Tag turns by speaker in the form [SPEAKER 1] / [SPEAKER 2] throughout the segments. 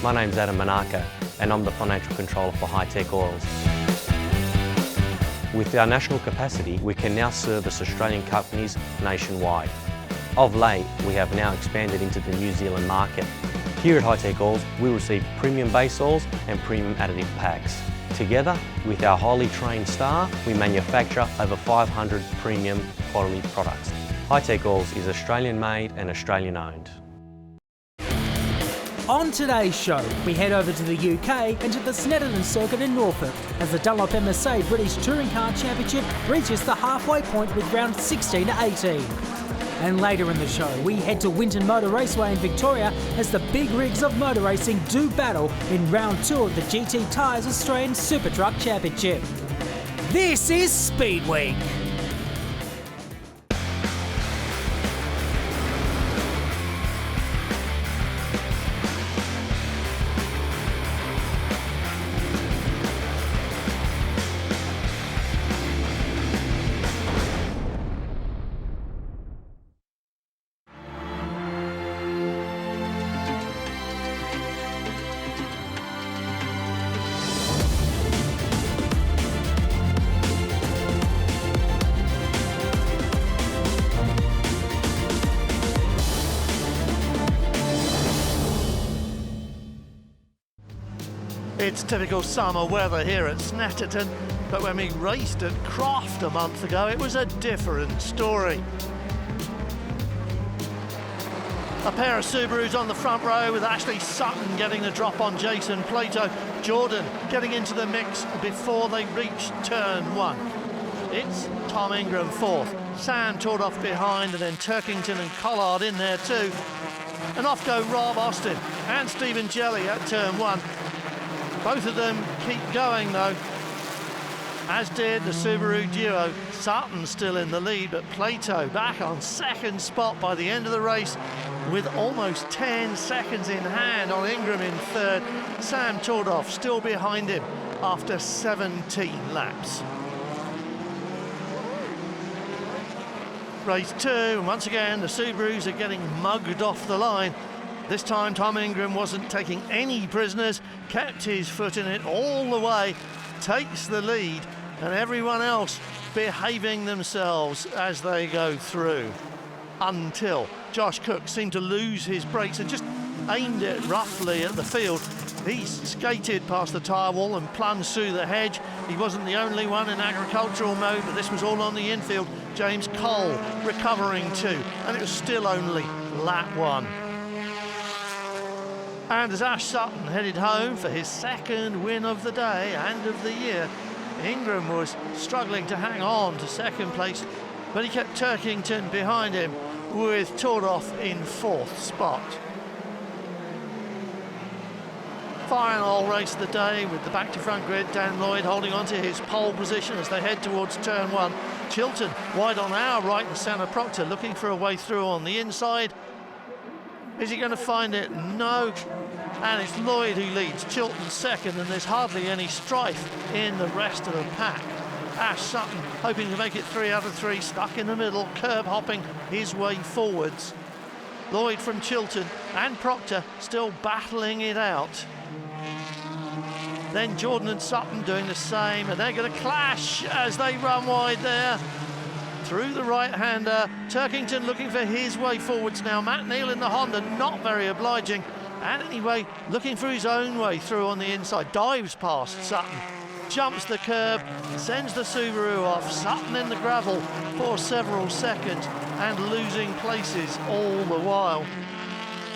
[SPEAKER 1] My name's Adam Monaco and I'm the Financial Controller for Hi-Tech Oils. With our national capacity, we can now service Australian companies nationwide. Of late, we have now expanded into the New Zealand market. Here at Hi-Tech Oils, we receive premium base oils and premium additive packs. Together, with our highly trained staff, we manufacture over 500 premium quality products. Hi-Tech Oils is Australian made and Australian owned.
[SPEAKER 2] On today's show, we head over to the UK and to the Snetterton circuit in Norfolk as the Dunlop MSA British Touring Car Championship reaches the halfway point with rounds 16 to 18. And later in the show, we head to Winton Motor Raceway in Victoria as the big rigs of motor racing do battle in round 2 of the GT Tyres Australian Super Truck Championship. This is Speedweek.
[SPEAKER 3] It's typical summer weather here at Snetterton, but when we raced at Croft a month ago, it was a different story. A pair of Subarus on the front row with Ashley Sutton getting the drop on Jason Plato. Jordan getting into the mix before they reach turn 1. It's Tom Ingram fourth, Sam toured off behind, and then Turkington and Collard in there too. And off go Rob Austin and Stephen Jelly at turn 1. Both of them keep going though, as did the Subaru duo. Sutton still in the lead, but Plato back on second spot by the end of the race with almost 10 seconds in hand on Ingram in third. Sam toured off still behind him after 17 laps. Race 2, and once again the Subarus are getting mugged off the line. This time Tom Ingram wasn't taking any prisoners, kept his foot in it all the way, takes the lead, and everyone else behaving themselves as they go through. Until Josh Cook seemed to lose his brakes and just aimed it roughly at the field. He skated past the tyre wall and plunged through the hedge. He wasn't the only one in agricultural mode, but this was all on the infield. James Cole recovering too, and it was still only lap 1. And as Ash Sutton headed home for his second win of the day and of the year, Ingram was struggling to hang on to second place, but he kept Turkington behind him with toured off in fourth spot. Final race of the day with the back to front grid, Dan Lloyd holding on to his pole position as they head towards turn 1. Chilton wide on our right and centre. Proctor looking for a way through on the inside. Is he going to find it? No. And it's Lloyd who leads, Chilton second, and there's hardly any strife in the rest of the pack. Ash Sutton hoping to make it 3 out of 3, stuck in the middle, curb hopping his way forwards. Lloyd from Chilton and Proctor still battling it out. Then Jordan and Sutton doing the same, and they're going to clash as they run wide there. Through the right-hander, Turkington looking for his way forwards now. Matt Neal in the Honda, not very obliging. And anyway, looking for his own way through on the inside. Dives past Sutton, jumps the curb, sends the Subaru off. Sutton in the gravel for several seconds and losing places all the while.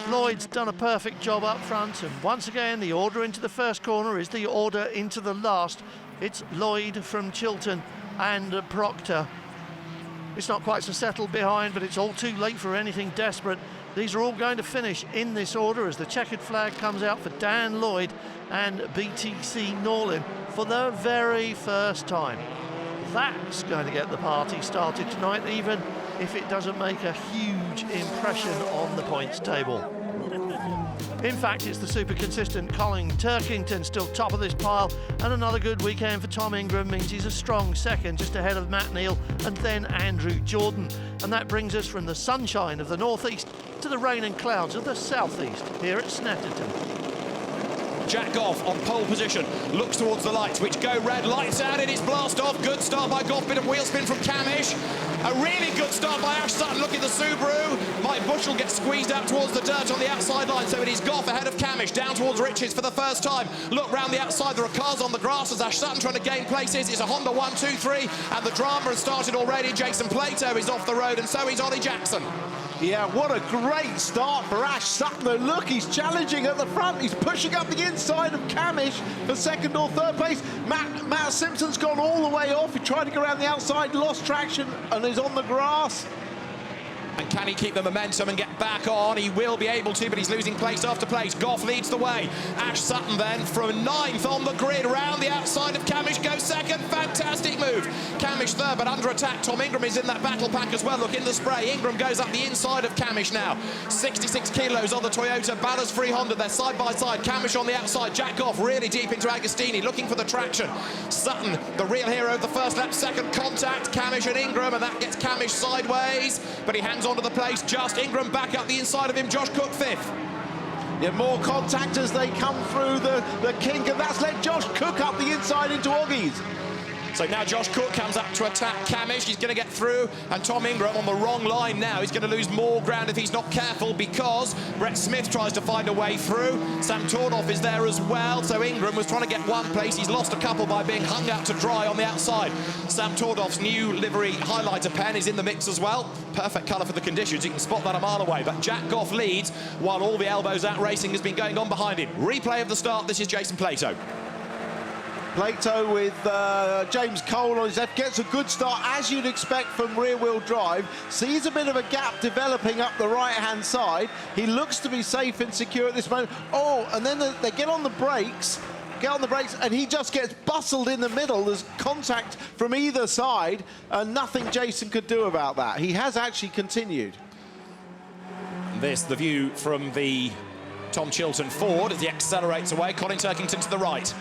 [SPEAKER 3] Lloyd's done a perfect job up front, and once again the order into the first corner is the order into the last. It's Lloyd from Chilton and Proctor. It's not quite so settled behind, but it's all too late for anything desperate. These are all going to finish in this order as the checkered flag comes out for Dan Lloyd and BTC Norlin for the very first time. That's going to get the party started tonight, even if it doesn't make a huge impression on the points table. In fact, it's the super consistent Colin Turkington still top of this pile, and another good weekend for Tom Ingram means he's a strong second, just ahead of Matt Neal and then Andrew Jordan. And that brings us from the sunshine of the northeast to the rain and clouds of the southeast here at Snetterton.
[SPEAKER 4] Jack Goff on pole position, looks towards the lights, which go red, lights out, it is blast off. Good start by Goff, bit of wheel spin from Camish. A really good start by Ash Sutton, looking at the Subaru. Mike Bushell gets squeezed out towards the dirt on the outside line, so it is Goff ahead of Camish, down towards Riches for the first time. Look round the outside, there are cars on the grass as Ash Sutton trying to gain places. It's a Honda 1, 2, 3, and the drama has started already. Jason Plato is off the road, and so is Ollie Jackson.
[SPEAKER 5] Yeah, what a great start for Ash Sutton, though. Look, he's challenging at the front. He's pushing up the inside of Camish for second or third place. Matt Simpson's gone all the way off. He tried to go around the outside, lost traction, and is on the grass.
[SPEAKER 4] And can he keep the momentum and get back on? He will be able to, but he's losing place after place. Goff leads the way. Ash Sutton then from 9th on the grid, round the outside of Camish, goes second. Fantastic move. Camish third, but under attack. Tom Ingram is in that battle pack as well. Look in the spray. Ingram goes up the inside of Camish now. 66 kilos on the Toyota Ballast Free Honda. They're side by side. Camish on the outside. Jack Goff really deep into Agostini, looking for the traction. Sutton, the real hero of the first lap. Second contact. Camish and Ingram, and that gets Camish sideways, but he hangs onto the place. Just Ingram back up the inside of him. Josh Cook 5th.
[SPEAKER 5] Yeah, more contact as they come through the kink, and that's led Josh Cook up the inside into Oggies.
[SPEAKER 4] So now Josh Cook comes up to attack Camish. He's going to get through, and Tom Ingram on the wrong line now. He's going to lose more ground if he's not careful, because Brett Smith tries to find a way through. Sam Tordoff is there as well, so Ingram was trying to get one place. He's lost a couple by being hung out to dry on the outside. Sam Tordoff's new livery highlighter pen is in the mix as well. Perfect colour for the conditions. You can spot that a mile away. But Jack Goff leads while all the elbows out racing has been going on behind him. Replay of the start. This is Jason Plato.
[SPEAKER 5] Plato with James Cole on his left, gets a good start, as you'd expect from rear-wheel drive. Sees a bit of a gap developing up the right-hand side. He looks to be safe and secure at this moment. Oh, and then they get on the brakes, and he just gets bustled in the middle. There's contact from either side, and nothing Jason could do about that. He has actually continued.
[SPEAKER 4] This, the view from the Tom Chilton Ford as he accelerates away. Colin Turkington to the right.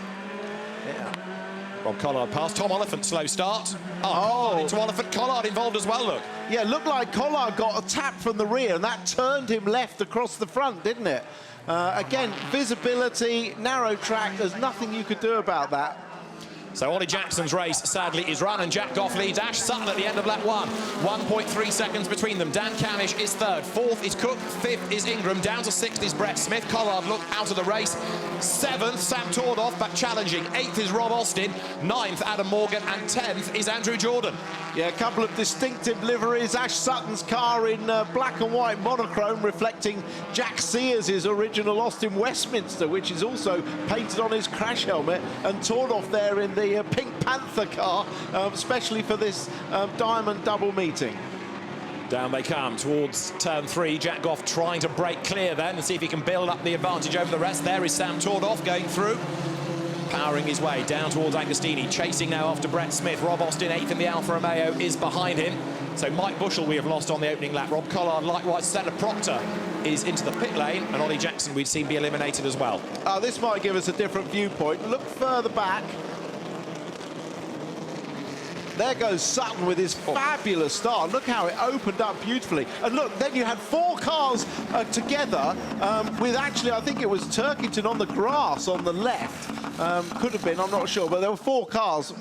[SPEAKER 5] Yeah.
[SPEAKER 4] Rob Collard past. Tom Oliphant, slow start. Oh, into Oliphant. Collard involved as well, look.
[SPEAKER 5] Yeah, looked like Collard got a tap from the rear, and that turned him left across the front, didn't it? Again, visibility, narrow track, there's nothing you could do about that.
[SPEAKER 4] So Ollie Jackson's race, sadly, is run, and Jack Goff leads Ash Sutton at the end of lap 1. 1.3 seconds between them. Dan Camish is third. 4th is Cook. 5th is Ingram. Down to 6th is Brett Smith. Collard, look, out of the race. 7th, Sam Tordoff, but challenging. 8th is Rob Austin. 9th, Adam Morgan. And 10th is Andrew Jordan.
[SPEAKER 5] Yeah, a couple of distinctive liveries. Ash Sutton's car in black and white monochrome, reflecting Jack Sears' original Austin Westminster, which is also painted on his crash helmet, and Tordoff there in the Pink Panther car, especially for this Diamond double meeting.
[SPEAKER 4] Down they come towards turn 3. Jack Goff trying to break clear then and see if he can build up the advantage over the rest. There is Sam Tordoff going through, powering his way down towards Agostini, chasing now after Brett Smith. Rob Austin, 8th in the Alfa Romeo, is behind him. So Mike Bushell we have lost on the opening lap. Rob Collard, likewise. Senna Proctor is into the pit lane, and Ollie Jackson we'd seen be eliminated as well.
[SPEAKER 5] This might give us a different viewpoint. Look further back. There goes Sutton with his fabulous start. Look how it opened up beautifully. And look, then you had 4 cars together with actually, I think it was Turkington on the grass on the left. Could have been, I'm not sure, but there were 4 cars.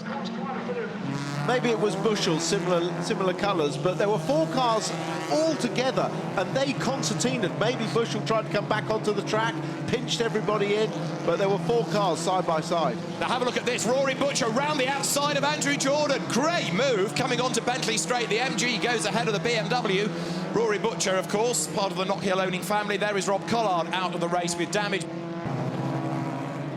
[SPEAKER 5] Maybe it was Bushell, similar colours, but there were 4 cars all together, and they concertinaed. Maybe Bushell tried to come back onto the track, pinched everybody in, but there were 4 cars side by side.
[SPEAKER 4] Now have a look at this. Rory Butcher round the outside of Andrew Jordan. Great move coming onto Bentley Straight. The MG goes ahead of the BMW. Rory Butcher, of course, part of the Knockhill owning family. There is Rob Collard out of the race with damage.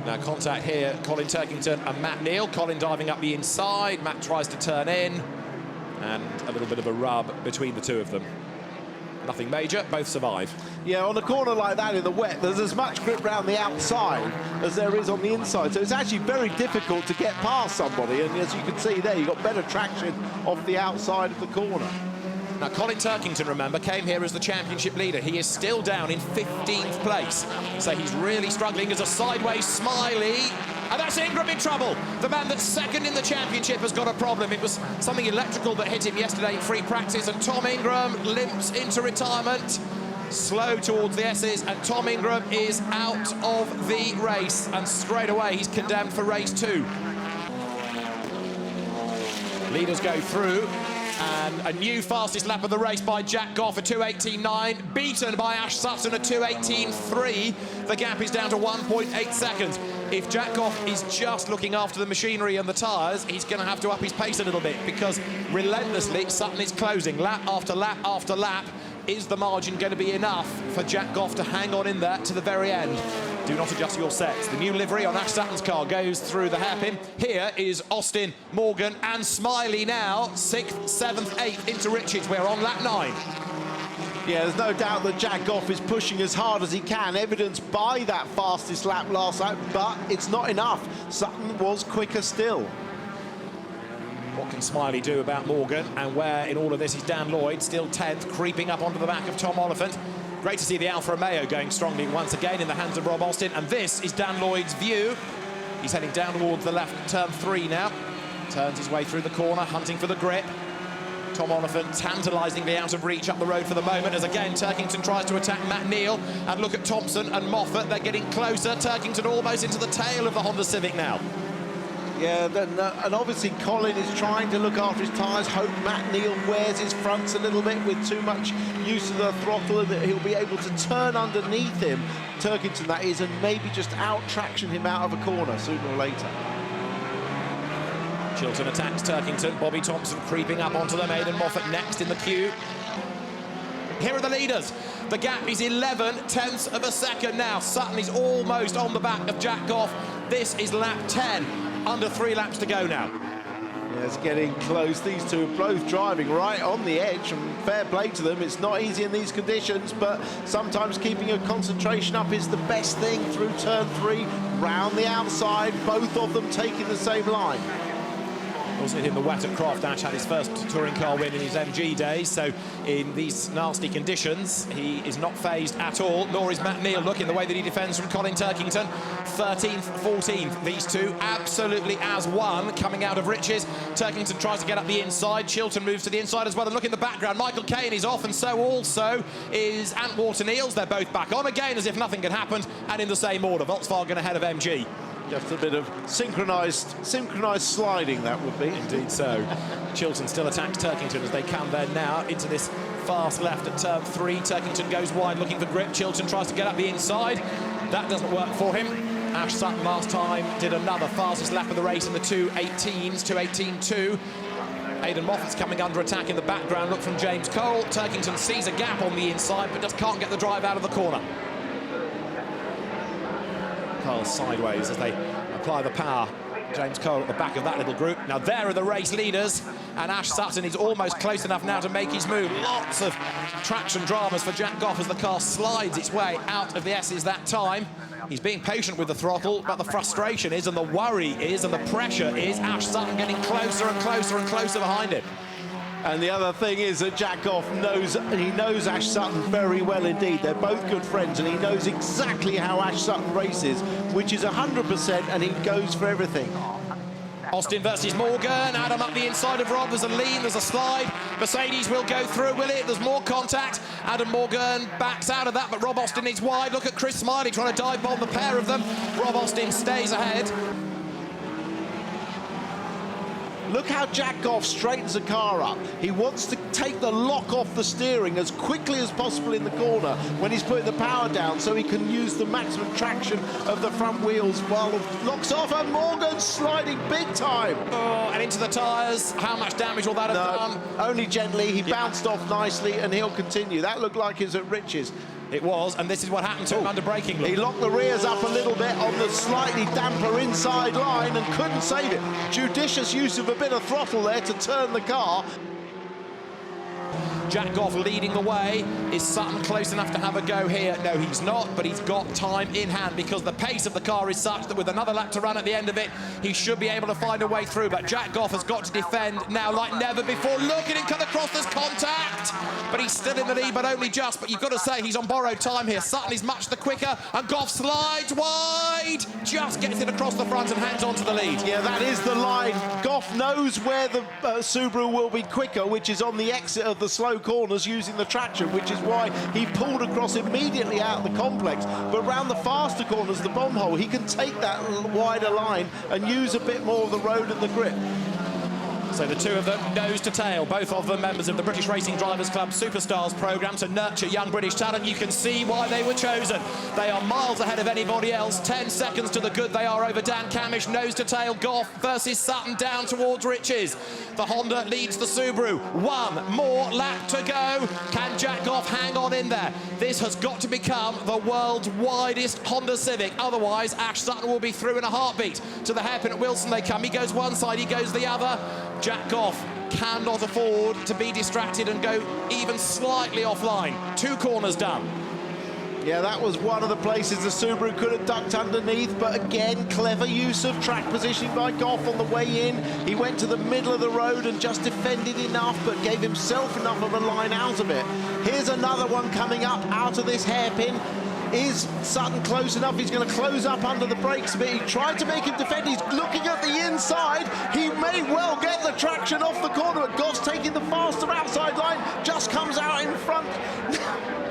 [SPEAKER 4] Now contact here, Colin Turkington and Matt Neal. Colin diving up the inside, Matt tries to turn in, and a little bit of a rub between the two of them. Nothing major, both survive.
[SPEAKER 5] Yeah, on a corner like that in the wet, there's as much grip round the outside as there is on the inside, so it's actually very difficult to get past somebody, and as you can see there, you've got better traction off the outside of the corner.
[SPEAKER 4] Now, Colin Turkington, remember, came here as the championship leader. He is still down in 15th place. So he's really struggling as a sideways Smiley. And that's Ingram in trouble. The man that's second in the championship has got a problem. It was something electrical that hit him yesterday in free practice. And Tom Ingram limps into retirement. slow towards the S's, and Tom Ingram is out of the race, and straight away he's condemned for race 2. Leaders go through, and a new fastest lap of the race by Jack Goff at 2:18.9, beaten by Ash Sutton at 2:18.3. The gap is down to 1.8 seconds. If Jack Goff is just looking after the machinery and the tyres, he's going to have to up his pace a little bit, because relentlessly Sutton is closing lap after lap after lap. Is the margin going to be enough for Jack Goff to hang on in there to the very end? Do not adjust your sets. The new livery on Ash Sutton's car goes through the hairpin. Here is Austin, Morgan and Smiley now, 6th, 7th, 8th into Richards. We're on lap 9.
[SPEAKER 5] Yeah, there's no doubt that Jack Goff is pushing as hard as he can, evidenced by that fastest lap last lap, but it's not enough. Sutton was quicker still.
[SPEAKER 4] What can Smiley do about Morgan? And where in all of this is Dan Lloyd, still 10th, creeping up onto the back of Tom Oliphant. Great to see the Alfa Romeo going strongly once again in the hands of Rob Austin. And this is Dan Lloyd's view. He's heading down towards the left, turn 3 now. Turns his way through the corner, hunting for the grip. Tom Oliphant tantalisingly out of reach up the road for the moment, as again Turkington tries to attack Matt Neal. And look at Thompson and Moffat, they're getting closer. Turkington almost into the tail of the Honda Civic now.
[SPEAKER 5] Yeah, and obviously Colin is trying to look after his tyres, hope Matt Neal wears his fronts a little bit with too much use of the throttle, and that he'll be able to turn underneath him, Turkington that is, and maybe just out-traction him out of a corner sooner or later.
[SPEAKER 4] Chilton attacks Turkington, Bobby Thompson creeping up onto them, Aidan Moffat next in the queue. Here are the leaders. The gap is 11/10ths of a second now. Sutton is almost on the back of Jack Goff. This is lap 10. Under 3 laps to go now.
[SPEAKER 5] Yeah, it's getting close. These two are both driving right on the edge, and fair play to them. It's not easy in these conditions, but sometimes keeping a concentration up is the best thing through turn 3, round the outside, both of them taking the same line.
[SPEAKER 4] Also in the wet at Croft, Ash had his first touring car win in his MG days, so in these nasty conditions he is not phased at all, nor is Matt Neal. Look in the way that he defends from Colin Turkington. 13th, 14th, these two absolutely as one coming out of Riches. Turkington tries to get up the inside, Chilton moves to the inside as well, and look in the background, Michael Caine is off, and so also is Antwater Neals. They're both back on again as if nothing had happened, and in the same order, Volkswagen ahead of MG.
[SPEAKER 5] Just a bit of synchronised sliding, that would be.
[SPEAKER 4] Indeed so. Chilton still attacks Turkington as they come there now into this fast left at turn 3. Turkington goes wide looking for grip. Chilton tries to get up the inside. That doesn't work for him. Ash Sutton last time did another fastest lap of the race in the 2:18s, 2:18.2. Aidan Moffat's coming under attack in the background. Look from James Cole. Turkington sees a gap on the inside but just can't get the drive out of the corner. Carl sideways as they apply the power. James Cole at the back of that little group. Now there are the race leaders, and Ash Sutton is almost close enough now to make his move. Lots of traction dramas for Jack Goff as the car slides its way out of the S's that time. He's being patient with the throttle, but the frustration is, and the worry is, and the pressure is Ash Sutton getting closer and closer and closer behind him.
[SPEAKER 5] And the other thing is that Jack Goff knows Ash Sutton very well indeed. They're both good friends, and he knows exactly how Ash Sutton races, which is 100%, and he goes for everything.
[SPEAKER 4] Austin versus Morgan. Adam up the inside of Rob. There's a lean, there's a slide. Mercedes will go through, will it? There's more contact. Adam Morgan backs out of that, but Rob Austin is wide. Look at Chris Smiley trying to dive bomb the pair of them. Rob Austin stays ahead.
[SPEAKER 5] Look how Jack Goff straightens the car up. He wants to take the lock off the steering as quickly as possible in the corner when he's putting the power down, so he can use the maximum traction of the front wheels while the lock's off, and Morgan's sliding big time.
[SPEAKER 4] Oh, and into the tyres. How much damage will that have done?
[SPEAKER 5] Only gently. He bounced off nicely, and he'll continue. That looked like it was at Riches.
[SPEAKER 4] It was, and this is what happened to him under braking.
[SPEAKER 5] He locked the rears up a little bit on the slightly damper inside line and couldn't save it. Judicious use of a bit of throttle there to turn the car.
[SPEAKER 4] Jack Goff leading the way. Is Sutton close enough to have a go here? No, he's not, but he's got time in hand because the pace of the car is such that with another lap to run at the end of it, he should be able to find a way through. But Jack Goff has got to defend now like never before. Look at him come across, there's contact! But he's still in the lead, but only just. But you've got to say he's on borrowed time here. Sutton is much the quicker, and Goff slides wide! Just gets it across the front and hangs on to the lead.
[SPEAKER 5] Yeah, that is the line. Goff knows where the Subaru will be quicker, which is on the exit of the slow corners using the traction, which is why he pulled across immediately out of the complex. But around the faster corners, the bomb hole, he can take that wider line and use a bit more of the road and the grip.
[SPEAKER 4] So the two of them, nose to tail, both of them members of the British Racing Drivers Club Superstars programme to nurture young British talent. You can see why they were chosen. They are miles ahead of anybody else. 10 seconds to the good they are over Dan Camish. Nose to tail, Goff versus Sutton down towards Riches. The Honda leads the Subaru. One more lap to go. Can Jack Goff hang on in there? This has got to become the world's widest Honda Civic. Otherwise, Ash Sutton will be through in a heartbeat. To the hairpin at Wilson they come. He goes one side, he goes the other. Jack Goff cannot afford to be distracted and go even slightly offline. 2 corners done.
[SPEAKER 5] Yeah, that was one of the places the Subaru could have ducked underneath, but again, clever use of track positioning by Goff on the way in. He went to the middle of the road and just defended enough, but gave himself enough of a line out of it. Here's another one coming up out of this hairpin. Is Sutton close enough? He's going to close up under the brakes a bit. He tried to make him defend. He's looking at the inside. He may well get the traction off the corner, but Goff's taking the faster outside line. Just comes out in front.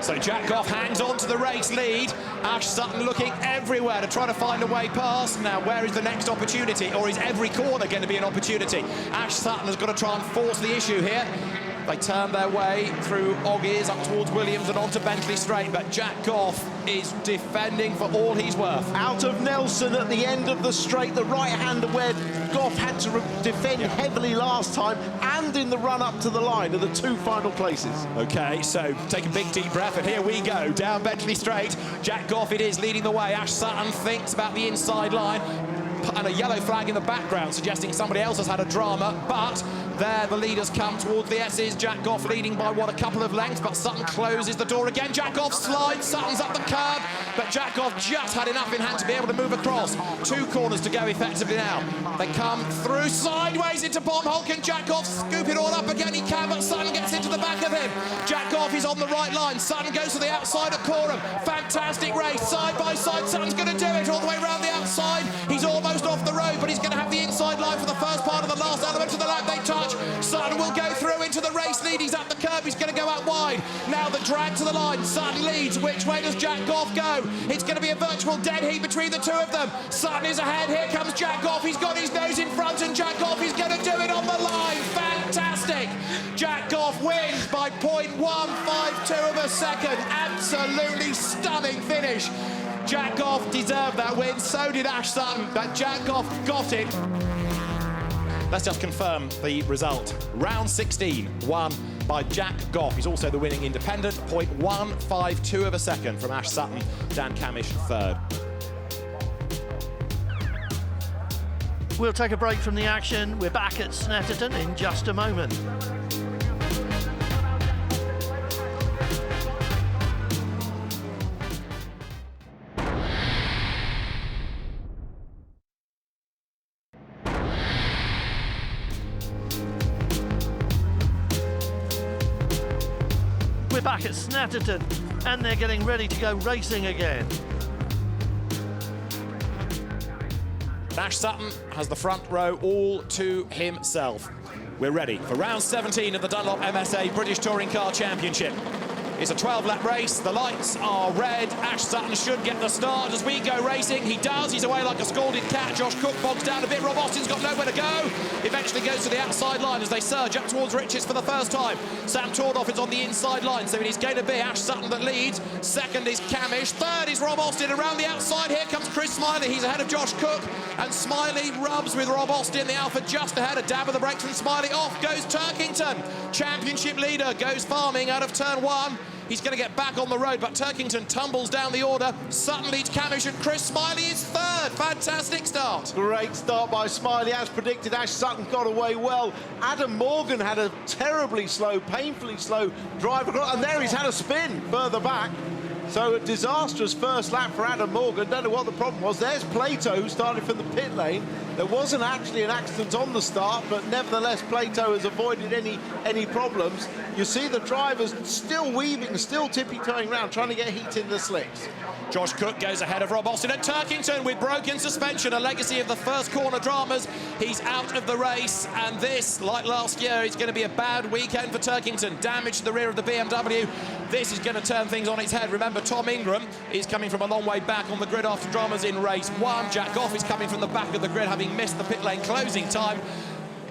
[SPEAKER 4] So Jack Goff hangs on to the race lead. Ash Sutton looking everywhere to try to find a way past. Now, where is the next opportunity? Or is every corner going to be an opportunity? Ash Sutton has got to try and force the issue here. They turn their way through Oggies up towards Williams and onto Bentley Straight, but Jack Goff is defending for all he's worth.
[SPEAKER 5] Out of Nelson at the end of the straight, the right-hander where Goff had to defend heavily last time, and in the run-up to the line are the 2 final places.
[SPEAKER 4] OK, so take a big deep breath, and here we go, down Bentley Straight. Jack Goff it is leading the way. Ash Sutton thinks about the inside line, and a yellow flag in the background suggesting somebody else has had a drama, but there the leaders come towards the S's. Jack Goff leading by, what, a couple of lengths, but Sutton closes the door again. Jack Goff slides, Sutton's up the curb, but Jack Goff just had enough in hand to be able to move across. 2 corners to go effectively now. They come through sideways into bomb hole. Can Jack Goff scoop it all up again? He can, but Sutton gets into the back of him. Jack Goff is on the right line. Sutton goes to the outside of Coram. Fantastic race, side by side. Sutton's going to do it all the way around the outside. He's almost off the road, but he's going to have the inside line for the first part of the last element of the lap. They touch. Sutton will go through into the race lead. He's at the curb. He's going to go out wide. Now the drag to the line. Sutton leads. Which way does Jack Goff go? It's going to be a virtual dead heat between the 2 of them. Sutton is ahead. Here comes Jack Goff. He's got his nose in front, and Jack Goff is going to do it on the line. Fantastic. Jack Goff wins by 0.152 of a second. Absolutely stunning finish. Jack Goff deserved that win. So did Ash Sutton, but Jack Goff got it. Let's just confirm the result. Round 16, won by Jack Goff. He's also the winning independent. 0.152 of a second from Ash Sutton. Dan Camish, 3rd.
[SPEAKER 3] We'll take a break from the action. We're back at Snetterton in just a moment. We're back at Snetterton, and they're getting ready to go racing again.
[SPEAKER 4] Ash Sutton has the front row all to himself. We're ready for round 17 of the Dunlop MSA British Touring Car Championship. It's a 12-lap race. The lights are red. Ash Sutton should get the start as we go racing. He does. He's away like a scalded cat. Josh Cook bogs down a bit. Rob Austin's got nowhere to go. Eventually goes to the outside line as they surge up towards Riches for the first time. Sam Tordoff is on the inside line, so it is going to be Ash Sutton that leads. 2nd is Camish. 3rd is Rob Austin. Around the outside, here comes Chris Smiley. He's ahead of Josh Cook, and Smiley rubs with Rob Austin. The Alpha just ahead. A dab of the brakes from Smiley. Off goes Turkington. Championship leader goes farming out of turn 1. He's going to get back on the road, but Turkington tumbles down the order. Sutton leads Camish, and Chris Smiley is 3rd. Fantastic start.
[SPEAKER 5] Great start by Smiley. As predicted, Ash Sutton got away well. Adam Morgan had a terribly slow, painfully slow drive across, and there he's had a spin further back. So a disastrous first lap for Adam Morgan. Don't know what the problem was. There's Plato, who started from the pit lane. There wasn't actually an accident on the start, but nevertheless Plato has avoided any problems. You see the drivers still weaving, still tippy-toeing around, trying to get heat in the slicks.
[SPEAKER 4] Josh Cook goes ahead of Rob Austin, and Turkington with broken suspension, a legacy of the first corner dramas. He's out of the race, and this, like last year, is going to be a bad weekend for Turkington. Damage to the rear of the BMW. This is going to turn things on its head. Remember, Tom Ingram is coming from a long way back on the grid after dramas in race 1. Jack Goff is coming from the back of the grid, having missed the pit lane closing time,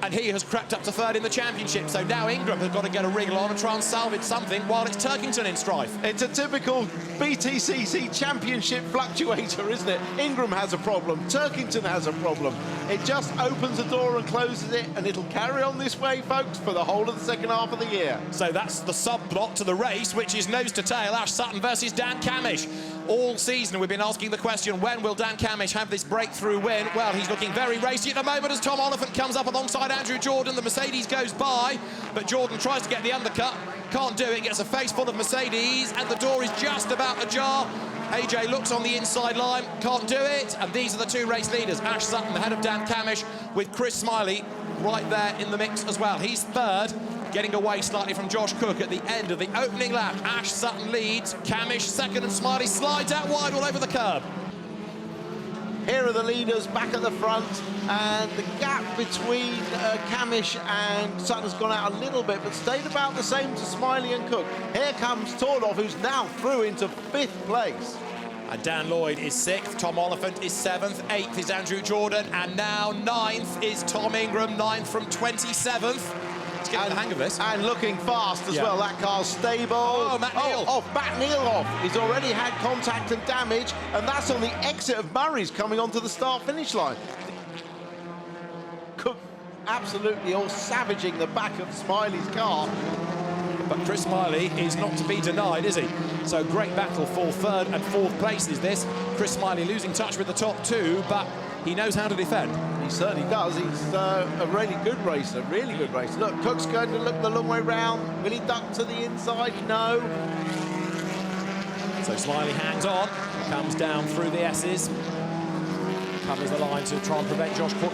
[SPEAKER 4] and he has crept up to third in the championship. So now Ingram has got to get a wriggle on and try and salvage something while it's Turkington in strife.
[SPEAKER 5] It's a typical BTCC championship fluctuator, isn't it? Ingram has a problem, Turkington has a problem. It just opens the door and closes it, and it'll carry on this way, folks, for the whole of the second half of the year.
[SPEAKER 4] So that's the subplot to the race, which is nose to tail, Ash Sutton versus Dan Camish. All season we've been asking the question, when will Dan Camish have this breakthrough win? Well, he's looking very racy at the moment as Tom Oliphant comes up alongside Andrew Jordan. The Mercedes goes by, but Jordan tries to get the undercut. Can't do it, gets a face full of Mercedes, and the door is just about ajar. AJ looks on the inside line, can't do it, and these are the two race leaders. Ash Sutton, ahead of Dan Camish, with Chris Smiley right there in the mix as well. He's third, getting away slightly from Josh Cook at the end of the opening lap. Ash Sutton leads, Camish second, and Smiley slides out wide all over the curb.
[SPEAKER 5] Here are the leaders back at the front, and the gap between Camish and Sutton has gone out a little bit, but stayed about the same to Smiley and Cook. Here comes Tordov, who's now through into 5th place.
[SPEAKER 4] And Dan Lloyd is 6th, Tom Oliphant is 7th, 8th is Andrew Jordan, and now 9th is Tom Ingram, 9th from 27th. Let's get the hang of this.
[SPEAKER 5] And looking fast as well. That car's stable.
[SPEAKER 4] Oh, Matt Neal.
[SPEAKER 5] Matt Neal off. He's already had contact and damage, and that's on the exit of Murray's coming onto the start-finish line. Cook absolutely all savaging the back of Smiley's car.
[SPEAKER 4] But Chris Smiley is not to be denied, is he? So great battle for 3rd and 4th places this. Chris Smiley losing touch with the top 2, but he knows how to defend.
[SPEAKER 5] He certainly does. He's a really good racer, really good racer. Look, Cook's going to look the long way round. Will he duck to the inside? No.
[SPEAKER 4] So Smiley hangs on, comes down through the S's, covers the line to try and prevent Josh Cook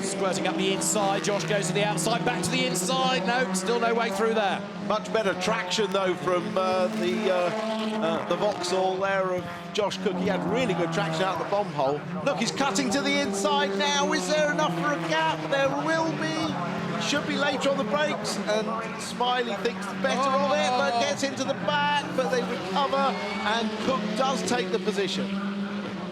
[SPEAKER 4] squirting up the inside. Josh goes to the outside, back to the inside. No, still no way through there.
[SPEAKER 5] Much better traction, though, from the Vauxhall there of Josh Cook. He had really good traction out the bomb hole. Look, he's cutting to the inside now. Is there enough for a gap? There will be. Should be later on the brakes, and Smiley thinks better of it, but gets into the back, but they recover, and Cook does take the position.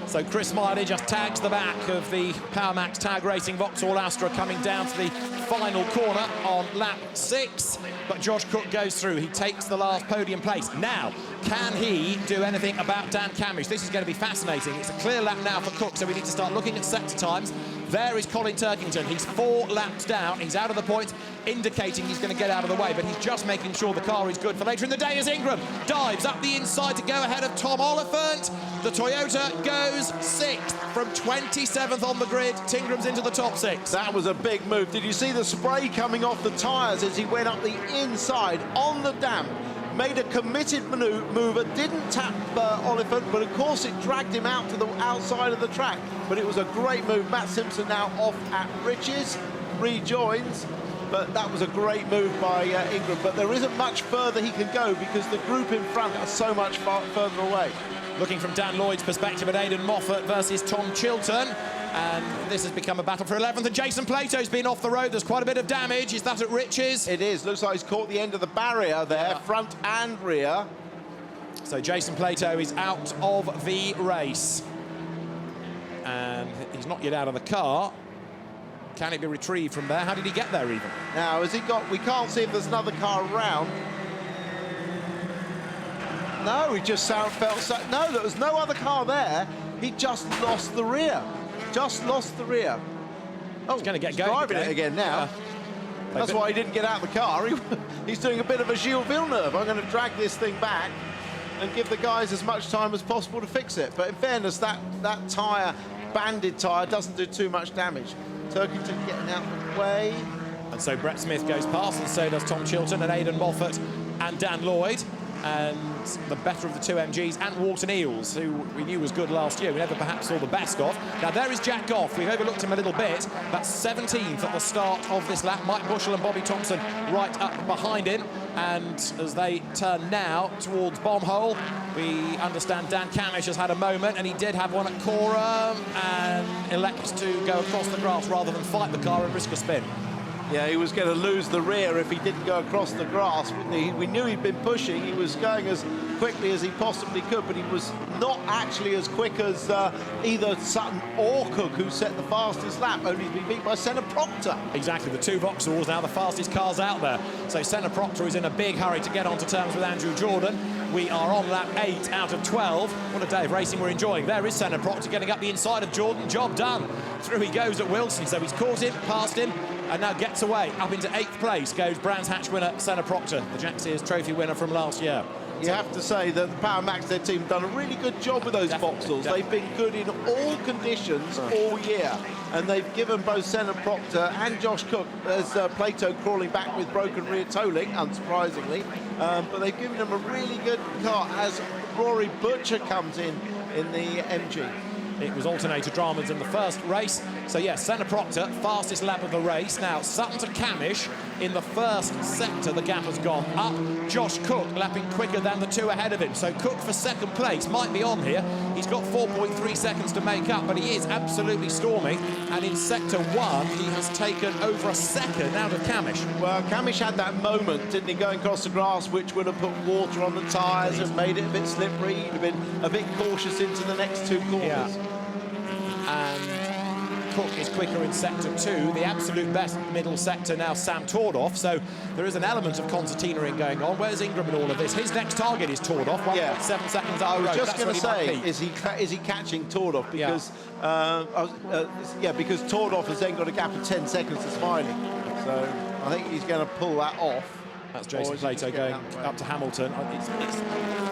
[SPEAKER 4] So Chris Smiley just tags the back of the Powermax Tag Racing Vauxhall Astra, coming down to the final corner on lap 6. But Josh Cook goes through. He takes the last podium place. Now, can he do anything about Dan Camish? This is going to be fascinating. It's a clear lap now for Cook, so we need to start looking at sector times. There is Colin Turkington. He's 4 laps down. He's out of the points, indicating he's going to get out of the way, but he's just making sure the car is good for later in the day as Ingram dives up the inside to go ahead of Tom Oliphant. The Toyota goes 6th from 27th on the grid. Tingram's into the top 6.
[SPEAKER 5] That was a big move. Did you see the spray coming off the tyres as he went up the inside on the damp? Made a committed mover, didn't tap Oliphant, but of course it dragged him out to the outside of the track. But it was a great move. Matt Simpson now off at Riches, rejoins, but that was a great move by Ingram. But there isn't much further he can go because the group in front are so much further away.
[SPEAKER 4] Looking from Dan Lloyd's perspective at Aidan Moffat versus Tom Chilton. And this has become a battle for 11th, and Jason Plato's been off the road. There's quite a bit of damage. Is that at Riches?
[SPEAKER 5] It is. Looks like he's caught the end of the barrier there, front and rear.
[SPEAKER 4] So Jason Plato is out of the race. And he's not yet out of the car. Can it be retrieved from there? How did he get there even?
[SPEAKER 5] Now, has he got... We can't see if there's another car around. No, he just felt... No, there was no other car there. He just lost the rear. Just lost the rear. Oh,
[SPEAKER 4] he's going to get going
[SPEAKER 5] driving
[SPEAKER 4] again.
[SPEAKER 5] it again now.
[SPEAKER 4] Yeah.
[SPEAKER 5] That's why he didn't get out of the car. He's doing a bit of a Gilles Villeneuve. I'm going to drag this thing back and give the guys as much time as possible to fix it. But in fairness, that tyre, banded tyre, doesn't do too much damage. Turkington getting out of the way.
[SPEAKER 4] And so Brett Smith goes past, and so does Tom Chilton and Aidan Moffat and Dan Lloyd. and the better of the two MGs, and Walton Eels, who we knew was good last year. We never perhaps saw the best of. Now there is Jack Goff. We've overlooked him a little bit. That's 17th at the start of this lap. Mike Bushell and Bobby Thompson right up behind him. And as they turn now towards Bombhole, we understand Dan Camish has had a moment, and he did have one at Cora, and elects to go across the grass rather than fight the car and risk a spin.
[SPEAKER 5] Yeah, he was going to lose the rear if he didn't go across the grass. We knew he'd been pushing. He was going as quickly as he possibly could, but he was not actually as quick as either Sutton or Cook, who set the fastest lap, only to be beat by Senna Proctor.
[SPEAKER 4] Exactly, the two Vauxhalls now the fastest cars out there. So Senna Proctor is in a big hurry to get onto terms with Andrew Jordan. We are on lap 8 out of 12. What a day of racing we're enjoying. There is Senna Proctor getting up the inside of Jordan. Job done. Through he goes at Wilson, so he's caught him, passed him, and now gets away. Up into 8th place goes Brands Hatch winner Senna Proctor, the Jack Sears Trophy winner from last year.
[SPEAKER 5] You have to say that the Power Max, their team, done a really good job with those Vauxhalls. They've been good in all conditions all year, and they've given both Senna Proctor and Josh Cook, as Plato crawling back with broken rear toe link, unsurprisingly, but they've given them a really good car as Rory Butcher comes in the MG.
[SPEAKER 4] It was alternator dramas in the first race. So yes, Senna Proctor, fastest lap of the race. Now Sutton to Camish in the first sector, the gap has gone up. Josh Cook lapping quicker than the two ahead of him. So Cook for second place might be on here. He's got 4.3 seconds to make up, but he is absolutely storming. And in sector 1, he has taken over a second out of Camish.
[SPEAKER 5] Well, Camish had that moment, didn't he, going across the grass, which would have put water on the tyres and made it a bit slippery. He'd have been a bit cautious into the next two corners.
[SPEAKER 4] Yeah. And Cook is quicker in sector 2. The absolute best middle sector now Sam Tordoff, so there is an element of concertinaing going on. Where's Ingram in all of this? His next target is Tordoff, 1.7 seconds up the road.
[SPEAKER 5] I was just going to say, is he catching Tordoff? Because because Tordoff has then got a gap of 10 seconds to Smiley, so I think he's going to pull that off.
[SPEAKER 4] That's Jason Plato going up to Hamilton.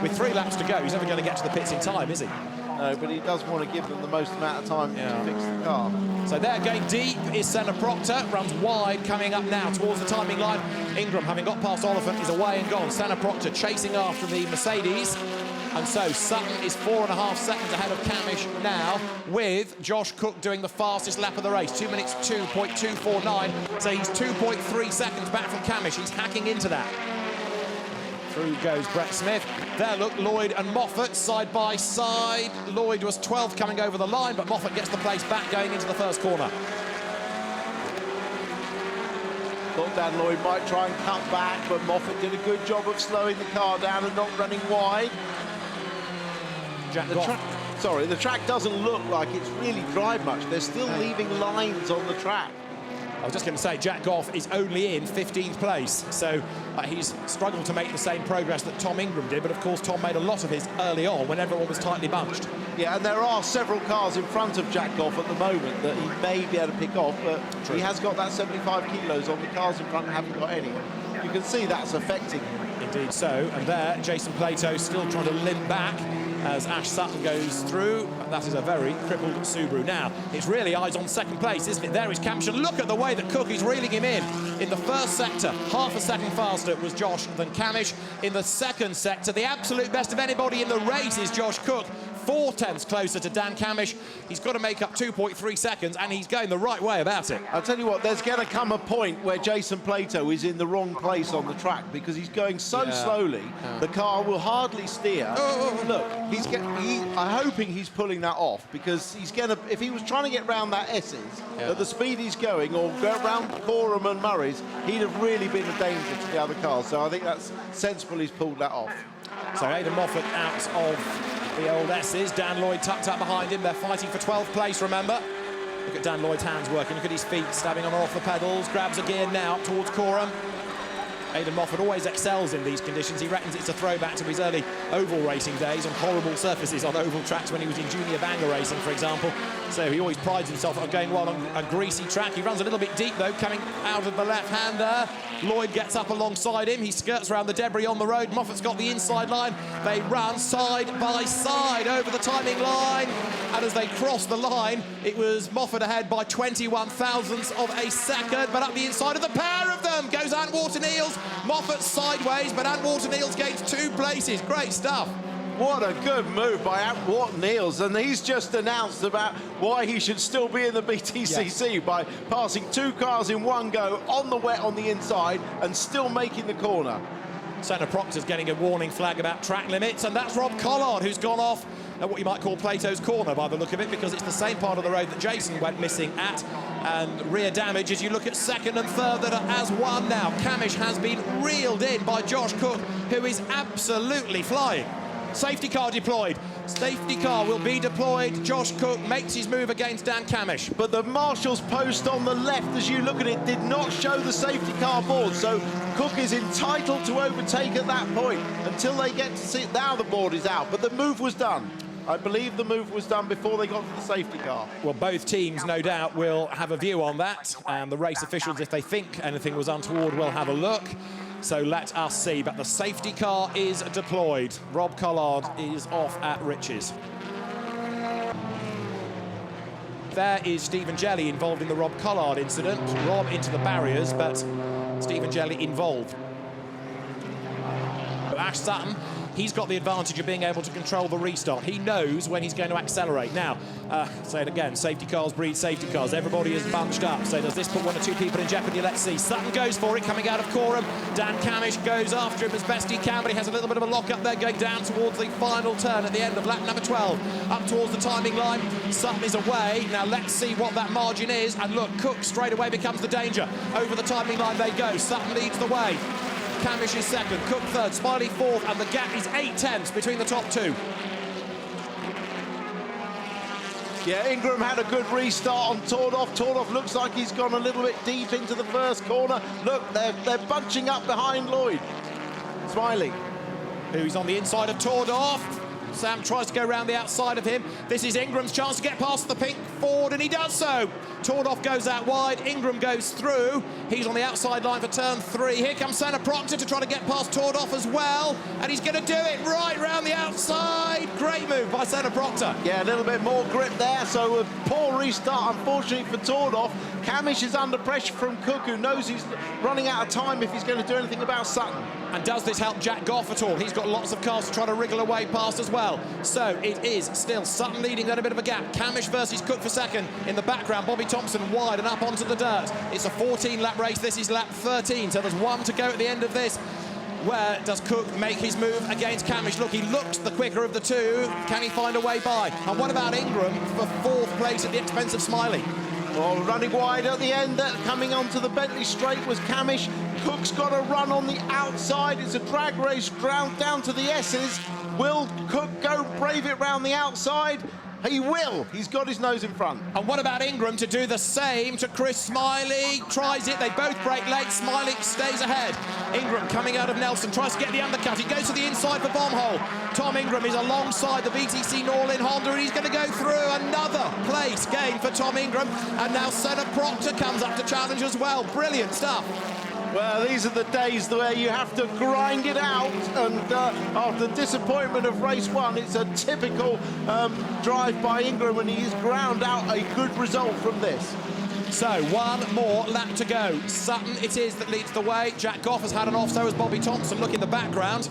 [SPEAKER 4] With 3 laps to go, he's never going to get to the pits in time, is he?
[SPEAKER 5] No, but he does want to give them the most amount of time to fix the car.
[SPEAKER 4] So there, going deep is Senna Proctor, runs wide, coming up now towards the timing line. Ingram, having got past Oliphant, is away and gone. Senna Proctor chasing after the Mercedes. And so Sutton is 4.5 seconds ahead of Camish now, with Josh Cook doing the fastest lap of the race, 2 minutes 2.249. So he's 2.3 seconds back from Camish. He's hacking into that. Through goes Brett Smith. There, look, Lloyd and Moffat side by side. Lloyd was 12th coming over the line, but Moffat gets the place back going into the first corner.
[SPEAKER 5] Thought Dan Lloyd might try and cut back, but Moffat did a good job of slowing the car down and not running wide. The track doesn't look like it's really dried much. They're still leaving lines on the track.
[SPEAKER 4] I was just going to say, Jack Goff is only in 15th place, so he's struggled to make the same progress that Tom Ingram did, but of course Tom made a lot of his early on when everyone was tightly bunched.
[SPEAKER 5] Yeah, and there are several cars in front of Jack Goff at the moment that he may be able to pick off, but he has got that 75 kilos on. The cars in front haven't got any. You can see that's affecting him.
[SPEAKER 4] Indeed so, and there, Jason Plato still trying to limp back as Ash Sutton goes through. That is a very crippled Subaru. Now, it's really eyes on second place, isn't it? There is Camish. Look at the way that Cook is reeling him in. In the first sector, half a second faster was Josh than Camish. In the second sector, the absolute best of anybody in the race is Josh Cook. 4 tenths closer to Dan Camish. He's got to make up 2.3 seconds, and he's going the right way about it.
[SPEAKER 5] I'll tell you what, there's going to come a point where Jason Plato is in the wrong place on the track because he's going so slowly, the car will hardly steer. Look, I'm hoping he's pulling that off because he's going to, if he was trying to get round that S's, at the speed he's going, or go round Coram and Murray's, he'd have really been a danger to the other cars. So I think that's sensible he's pulled that off.
[SPEAKER 4] So Aidan Moffat out of the old S's. Dan Lloyd tucked up behind him. They're fighting for 12th place, remember. Look at Dan Lloyd's hands working. Look at his feet stabbing on and off the pedals. Grabs a gear now towards Coram. Aidan Moffat always excels in these conditions. He reckons it's a throwback to his early oval racing days on horrible surfaces on oval tracks when he was in junior Bangor racing, for example. So he always prides himself on going well on a greasy track. He runs a little bit deep, though, coming out of the left-hander. Lloyd gets up alongside him. He skirts around the debris on the road. Moffat's got the inside line. They run side by side over the timing line. And as they cross the line, it was Moffat ahead by 21 thousandths of a second. But up the inside of the pair of them goes Antwater Neils. Moffat sideways, but Antwater Neils gains 2 places. Great stuff.
[SPEAKER 5] What a good move by Antwater Neils, and he's just announced about why he should still be in the BTCC by passing 2 cars in one go on the wet on the inside and still making the corner.
[SPEAKER 4] Senna Proctor's getting a warning flag about track limits, and that's Rob Collard who's gone off at what you might call Plato's Corner by the look of it, because it's the same part of the road that Jason went missing at, and rear damage as you look at second and third that are as one now. Camish has been reeled in by Josh Cook, who is absolutely flying. Safety car deployed. Safety car will be deployed. Josh Cook makes his move against Dan Camish.
[SPEAKER 5] But the marshal's post on the left, as you look at it, did not show the safety car board. So Cook is entitled to overtake at that point until they get to see. Now the board is out, but the move was done. I believe the move was done before they got to the safety car.
[SPEAKER 4] Well, both teams, no doubt, will have a view on that. And the race officials, if they think anything was untoward, will have a look. So let us see, but the safety car is deployed. Rob Collard is off at Riches. There is Stephen Jelly involved in the Rob Collard incident. Rob into the barriers, but Stephen Jelly involved. But Ash Sutton, he's got the advantage of being able to control the restart. He knows when he's going to accelerate. Now, say it again, safety cars breed safety cars. Everybody is bunched up. So does this put 1 or 2 people in jeopardy? Let's see. Sutton goes for it, coming out of Coram. Dan Camish goes after him as best he can, but he has a little bit of a lock-up there going down towards the final turn at the end of lap number 12. Up towards the timing line. Sutton is away. Now let's see what that margin is. And look, Cook straight away becomes the danger. Over the timing line they go. Sutton leads the way. Camish is second, Cook third, Smiley fourth, and the gap is 8 tenths between the top 2.
[SPEAKER 5] Yeah, Ingram had a good restart on Tordoff. Tordoff looks like he's gone a little bit deep into the first corner. Look, they're bunching up behind Lloyd. Smiley.
[SPEAKER 4] Who's on the inside of Tordoff. Sam tries to go around the outside of him. This is Ingram's chance to get past the pink Ford, and he does so. Tordoff goes out wide, Ingram goes through. He's on the outside line for turn 3. Here comes Senna Proctor to try to get past Tordoff as well, and he's going to do it right round the outside. Great move by Senna Proctor.
[SPEAKER 5] Yeah, a little bit more grip there, so a poor restart, unfortunately, for Tordoff. Camish is under pressure from Cook, who knows he's running out of time if he's going to do anything about Sutton.
[SPEAKER 4] And does this help Jack Goff at all? He's got lots of cars to try to wriggle away past as well. So it is still Sutton leading, then a bit of a gap. Camish versus Cook for second. In the background, Bobby Thompson wide and up onto the dirt. It's a 14-lap race. This is lap 13, so there's 1 to go at the end of this. Where does Cook make his move against Camish? Look, he looks the quicker of the 2. Can he find a way by? And what about Ingram for 4th place at the expense of Smiley?
[SPEAKER 5] Well, running wide at the end, coming onto the Bentley straight was Camish. Cook's got a run on the outside. It's a drag race down to the S's. Will Cook go brave it round the outside? He will. He's got his nose in front.
[SPEAKER 4] And what about Ingram to do the same to Chris Smiley? Tries it. They both break late. Smiley stays ahead. Ingram coming out of Nelson, tries to get the undercut. He goes to the inside for Bombhole. Tom Ingram is alongside the BTC Norlin Honda, and he's going to go through. Another place gain for Tom Ingram. And now Senna Proctor comes up to challenge as well. Brilliant stuff.
[SPEAKER 5] Well, these are the days where you have to grind it out, and after the disappointment of race 1, it's a typical drive by Ingram, and he's ground out a good result from this.
[SPEAKER 4] So 1 more lap to go. Sutton it is that leads the way. Jack Goff has had an off, so has Bobby Thompson. Look in the background.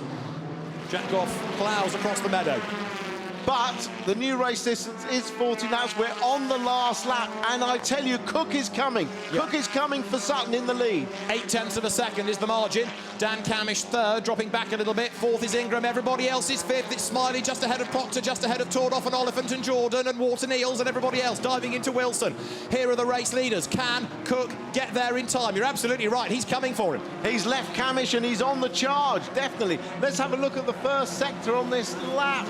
[SPEAKER 4] Jack Goff ploughs across the meadow.
[SPEAKER 5] But the new race distance is 40 laps. We're on the last lap, and I tell you, Cook is coming. Yep. Cook is coming for Sutton in the lead.
[SPEAKER 4] 8 tenths of a second is the margin. Dan Camish third, dropping back a little bit. 4th is Ingram. Everybody else is 5th. It's Smiley just ahead of Proctor, just ahead of Tordoff and Oliphant and Jordan and Water Neils and everybody else diving into Wilson. Here are the race leaders. Can Cook get there in time? You're absolutely right. He's coming for him.
[SPEAKER 5] He's left Camish and he's on the charge, definitely. Let's have a look at the first sector on this lap.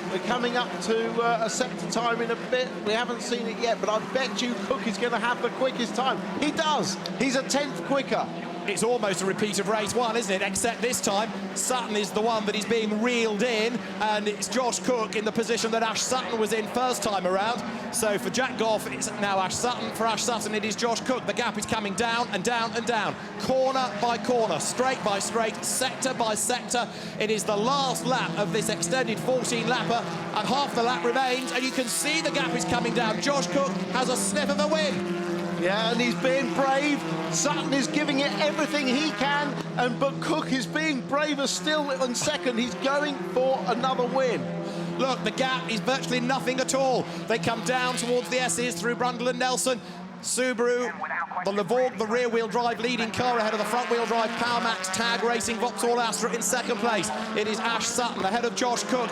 [SPEAKER 5] We're coming up to a sector time in a bit. We haven't seen it yet, but I bet you Cook is going to have the quickest time. He does. He's a 10th quicker.
[SPEAKER 4] it's almost a repeat of race 1, isn't it? Except this time, Sutton is the one that is being reeled in, and it's Josh Cook in the position that Ash Sutton was in first time around. So for Jack Goff, it's now Ash Sutton. For Ash Sutton, it is Josh Cook. The gap is coming down and down and down, corner by corner, straight by straight, sector by sector. It is the last lap of this extended 14-lapper, and half the lap remains, and you can see the gap is coming down. Josh Cook has a sniff of a win.
[SPEAKER 5] Yeah, and he's being brave. Sutton is giving it everything he can, but Cook is being braver still in second. He's going for another win.
[SPEAKER 4] Look, the gap is virtually nothing at all. They come down towards the S's through Brundle and Nelson. Subaru, the Levorg, the rear-wheel drive leading car ahead of the front-wheel drive Power Max Tag Racing Vauxhall Astra in second place. It is Ash Sutton ahead of Josh Cook.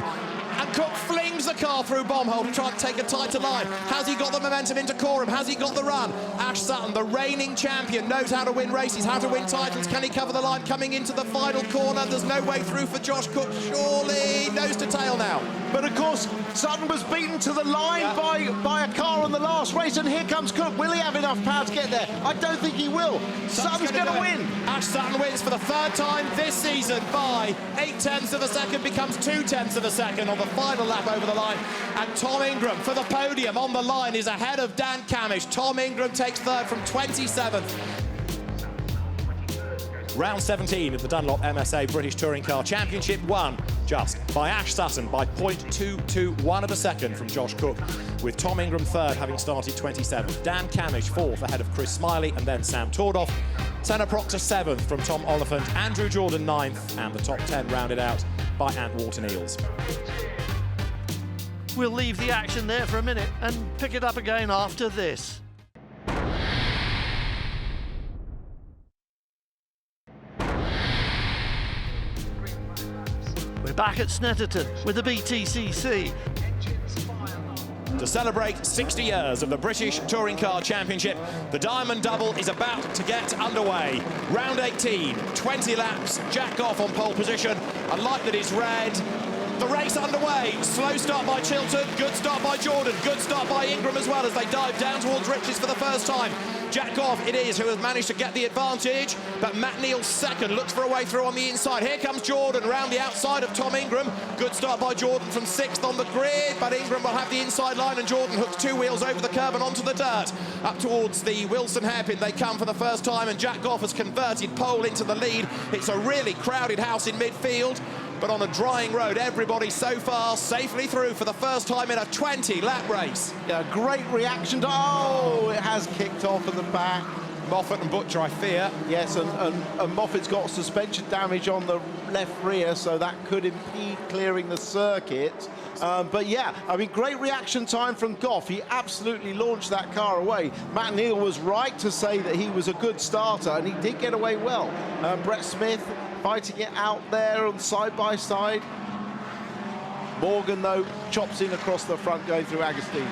[SPEAKER 4] And Cook flings the car through Bombhole to try and take a tighter line. Has he got the momentum into Coram? Has he got the run? Ash Sutton, the reigning champion, knows how to win races, how to win titles. Can he cover the line coming into the final corner? There's no way through for Josh Cook. Surely nose to tail now.
[SPEAKER 5] But of course, Sutton was beaten to the line by a car on the last race, and here comes Cook. Will he have enough power to get there? I don't think he will. Sutton's going to win.
[SPEAKER 4] Ash Sutton wins for the third time this season by 0.8 of a second, becomes 0.2 of a second on the final lap over the line. And Tom Ingram for the podium on the line is ahead of Dan Camish. Tom Ingram takes third from 27th. Round 17 of the Dunlop MSA British Touring Car Championship won just by Ash Sutton by 0.221 of a second from Josh Cook, with Tom Ingram third, having started 27th. Dan Camish fourth ahead of Chris Smiley and then Sam Tordoff. Senna Proctor seventh from Tom Oliphant, Andrew Jordan ninth, and the top 10 rounded out by Ant Wharton-Eales.
[SPEAKER 3] We'll leave the action there for a minute and pick it up again after this. We're back at Snetterton with the BTCC.
[SPEAKER 4] To celebrate 60 years of the British Touring Car Championship, the Diamond Double is about to get underway. Round 18, 20 laps, Jack Goff on pole position, a light that is red. The race underway. Slow start by Chilton, good start by Jordan, good start by Ingram as well as they dive down towards Riches for the first time. Jack Goff it is who has managed to get the advantage, but Matt Neal's second, looks for a way through on the inside. Here comes Jordan around the outside of Tom Ingram. Good start by Jordan from 6th on the grid, but Ingram will have the inside line and Jordan hooks two wheels over the curb and onto the dirt. Up towards the Wilson hairpin they come for the first time, and Jack Goff has converted pole into the lead. It's a really crowded house in midfield, but on a drying road, everybody so far safely through for the first time in a 20-lap race.
[SPEAKER 5] Yeah, great reaction to, oh, it has kicked off at the back.
[SPEAKER 4] Moffat and Butcher, I fear.
[SPEAKER 5] Yes, and Moffat's got suspension damage on the left rear, so that could impede clearing the circuit. But yeah, I mean, great reaction time from Goff. He absolutely launched that car away. Matt Neal was right to say that he was a good starter, and he did get away well. Brett Smith fighting it out there on side-by-side. Morgan, though, chops in across the front going through Agostini.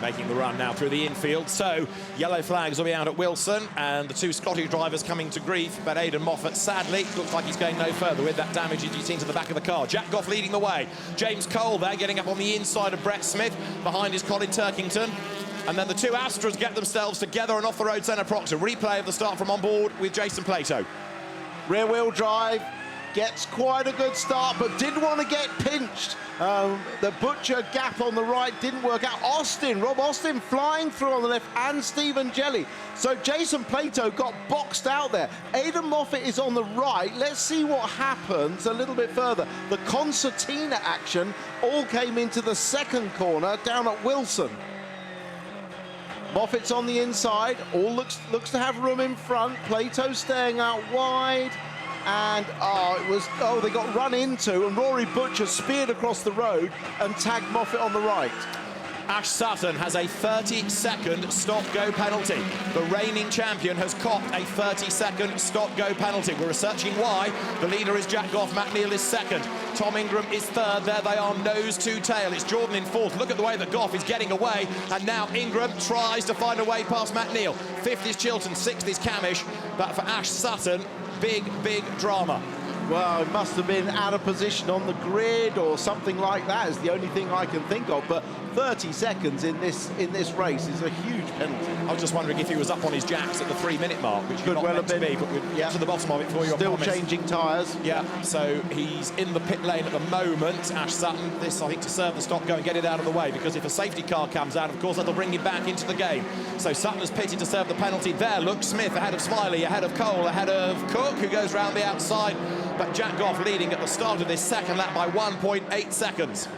[SPEAKER 4] Making the run now through the infield. So yellow flags will be out at Wilson, and the two Scottish drivers coming to grief, but Aidan Moffat sadly looks like he's going no further with that damage as you've seen to the back of the car. Jack Goff leading the way. James Cole there getting up on the inside of Brett Smith. Behind is Colin Turkington. And then the two Astras get themselves together and off the road Senna Proctor. Replay of the start from on board with Jason Plato.
[SPEAKER 5] Rear wheel drive, gets quite a good start, but didn't want to get pinched. The Butcher gap on the right didn't work out. Rob Austin flying through on the left, and Stephen Jelly. So Jason Plato got boxed out there. Aidan Moffat is on the right. Let's see what happens a little bit further. The concertina action all came into the second corner down at Wilson. Moffat's on the inside, all looks to have room in front. Plato staying out wide, and they got run into, and Rory Butcher speared across the road and tagged Moffat on the right.
[SPEAKER 4] Ash Sutton has a 30-second stop-go penalty. The reigning champion has copped a 30-second stop-go penalty. We're researching why. The leader is Jack Goff, Matt Neal is second. Tom Ingram is third. There they are, nose to tail. It's Jordan in fourth. Look at the way that Goff is getting away, and now Ingram tries to find a way past Matt Neal. Fifth is Chilton, sixth is Camish, but for Ash Sutton, big drama.
[SPEAKER 5] Well, it must have been out of position on the grid or something like that is the only thing I can think of. But 30 seconds in this race is a huge penalty.
[SPEAKER 4] I was just wondering if he was up on his jacks at the 3-minute mark, which
[SPEAKER 5] could well have been.
[SPEAKER 4] To be, but we'll get to the bottom of it for you.
[SPEAKER 5] Still changing tyres.
[SPEAKER 4] Yeah, so he's in the pit lane at the moment. Ash Sutton, this I think to serve the stop, go and get it out of the way, because if a safety car comes out, of course that'll bring him back into the game. So Sutton has pitted to serve the penalty there. Look, Smith ahead of Smiley, ahead of Cole, ahead of Cook, who goes round the outside. But Jack Goff leading at the start of this second lap by 1.8 seconds.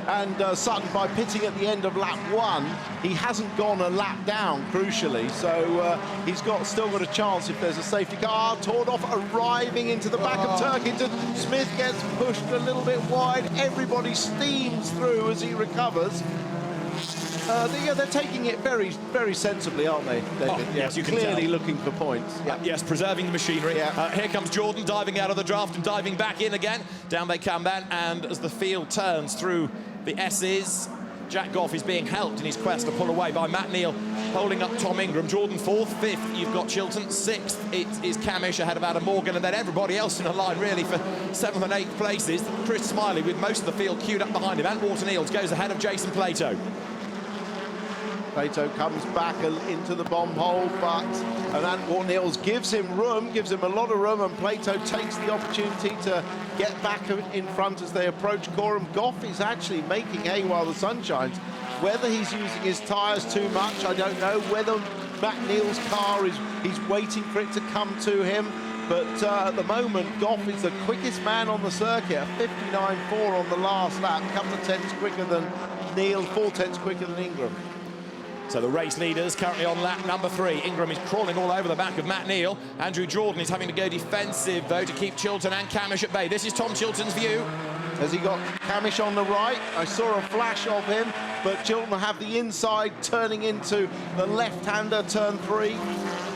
[SPEAKER 5] And Sutton, by pitting at the end of lap 1, he hasn't gone a lap down, crucially. So he's still got a chance if there's a safety car. Tordoff arriving into the back of Turkington. Smith gets pushed a little bit wide. Everybody steams through as he recovers. They're taking it very, very sensibly, aren't they, David?
[SPEAKER 4] Yes, you can
[SPEAKER 5] clearly
[SPEAKER 4] tell.
[SPEAKER 5] looking for points.
[SPEAKER 4] Yes, preserving the machinery.
[SPEAKER 5] Yeah.
[SPEAKER 4] Here comes Jordan diving out of the draft and diving back in again. Down they come then, and as the field turns through the S's, Jack Goff is being helped in his quest to pull away by Matt Neal, holding up Tom Ingram. Jordan 4th, 5th, you've got Chilton. 6th, it is Camish ahead of Adam Morgan, and then everybody else in a line really for 7th and 8th places. Chris Smiley with most of the field queued up behind him. And Wharton Eels goes ahead of Jason Plato.
[SPEAKER 5] Plato comes back into the bomb hole, but Antwort Niels gives him room, gives him a lot of room, and Plato takes the opportunity to get back in front as they approach Coram. Goff is actually making hay while the sun shines. Whether he's using his tyres too much, I don't know. Whether Matt Neal's car he's waiting for it to come to him. But at the moment, Goff is the quickest man on the circuit, a 59.4 on the last lap, a couple of tenths quicker than Neal, 4 tenths quicker than Ingram.
[SPEAKER 4] So the race leaders currently on lap number 3. Ingram is crawling all over the back of Matt Neal. Andrew Jordan is having to go defensive, though, to keep Chilton and Camish at bay. This is Tom Chilton's view.
[SPEAKER 5] Has he got Camish on the right? I saw a flash of him, but Chilton have the inside turning into the left-hander, turn 3.